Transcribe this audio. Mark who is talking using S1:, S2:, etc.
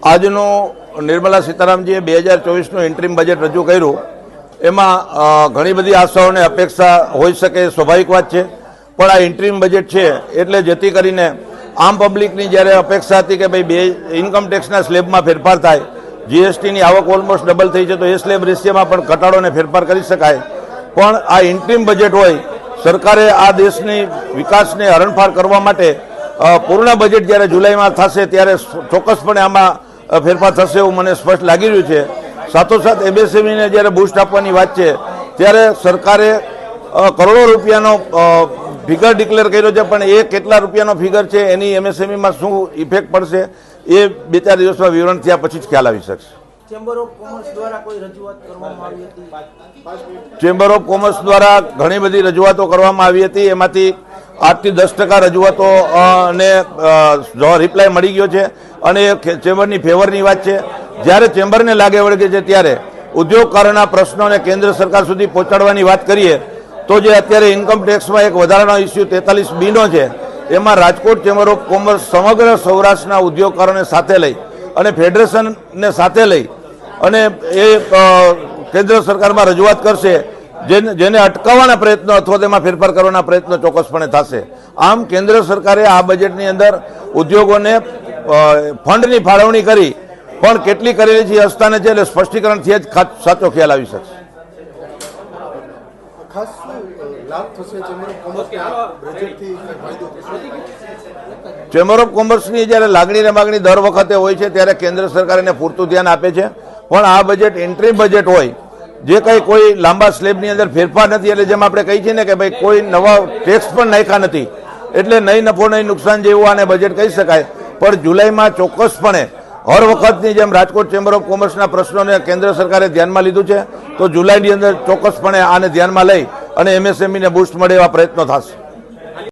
S1: આજનું Nirmala સીતારામજીએ 2024નું interim budget રજૂ કર્યું એમાં ઘણી બધી આશાઓ અને અપેક્ષા હોઈ શકે સ્વાભાવિક વાત છે, પણ આ ઇન્ટરિમ બજેટ છે એટલે જેથી કરીને આમ પબ્લિકની જ્યારે અપેક્ષા હતી કે ભાઈ ઇન્કમ ટેક્સના સ્લેબમાં ફેરફાર થાય, જીએસટીની આવક ઓલમોસ્ટ ડબલ થઈ છે તો એ સ્લેબ રેશિયોમાં પણ ઘટાડો અને ફેરફાર કરી શકાય, પણ આ ઇન્ટરિમ બજેટ હોય સરકારે આ દેશની વિકાસને હરણફાળ કરવા માટે પૂર્ણ બજેટ જ્યારે જુલાઈમાં થશે ત્યારે ચોક્કસપણે આમાં ફેરફાર થશે એવું મને સ્પષ્ટ લાગી રહ્યું છે। સાથોસાથ એમએસએમઈને જ્યારે બૂસ્ટ આપવાની વાત છે ત્યારે સરકારે કરોડો રૂપિયાનો ફિગર ડિક્લેર કર્યો છે, પણ એ કેટલા રૂપિયાનો ફિગર છે એની એમએસએમઈમાં શું ઇફેક્ટ પડશે એ 2-4 દિવસમાં વિવરણ થયા પછી જ ખ્યાલ આવી શકશે।
S2: ચેમ્બર ઓફ કોમર્સ દ્વારા કોઈ રજૂઆત કરવામાં આવી હતી?
S1: ચેમ્બર ઓફ કોમર્સ દ્વારા ઘણી બધી રજૂઆતો કરવામાં આવી હતી, એમાંથી 8 થી 10% રજૂઆતો ને રિપ્લાય મળી ગયો છે અને એ ચેમ્બરની ફેવરની વાત છે। જ્યારે ચેમ્બરને લાગે વળગે છે ત્યારે ઉદ્યોગકારોના પ્રશ્નોને કેન્દ્ર સરકાર સુધી પહોંચાડવાની વાત કરીએ તો જે અત્યારે ઇન્કમ ટેક્સમાં એક વધારાનો ઇસ્યુ 43B નો છે, એમાં રાજકોટ ચેમ્બર ઓફ કોમર્સ સમગ્ર સૌરાષ્ટ્રના ઉદ્યોગકારોને સાથે લઈ અને ફેડરેશનને સાથે લઈ અને એ કેન્દ્ર સરકારમાં રજૂઆત કરશે, જેને અટકાવવાના પ્રયત્નો અથવા તેમાં ફેરફાર કરવાના પ્રયત્નો ચોક્કસપણે થશે। આમ કેન્દ્ર સરકારે આ બજેટની અંદર ઉદ્યોગોને ફંડની ફાળવણી કરી પણ કેટલી કરેલી છે અસ્થાને છે એટલે સ્પષ્ટીકરણથી જ સાચો ખ્યાલ આવી શકશે। ચેમ્બર ઓફ કોમર્સની જ્યારે લાગણી ને માગણી દર વખતે હોય છે ત્યારે કેન્દ્ર સરકાર એને પૂરતું ધ્યાન આપે છે, પણ આ બજેટ ઇન્ટરિમ બજેટ હોય જે કંઈ કોઈ લાંબા સ્લેબની અંદર ફેરફાર નથી, એટલે જેમ આપણે કહી છીએ ને કે ભાઈ કોઈ નવા ટેક્સ પણ નાખ્યા નથી એટલે નહીં નફો નહીં નુકસાન જેવું આને બજેટ કહી શકાય, પણ જુલાઈમાં ચોક્કસપણે હર વખતની જેમ રાજકોટ ચેમ્બર ઓફ કોમર્સના પ્રશ્નોને કેન્દ્ર સરકારે ધ્યાનમાં લીધું છે તો જુલાઈની અંદર ચોક્કસપણે આને ધ્યાનમાં લઈ અને એમએસએમઈને બૂસ્ટ મળે એવા પ્રયત્નો થશે।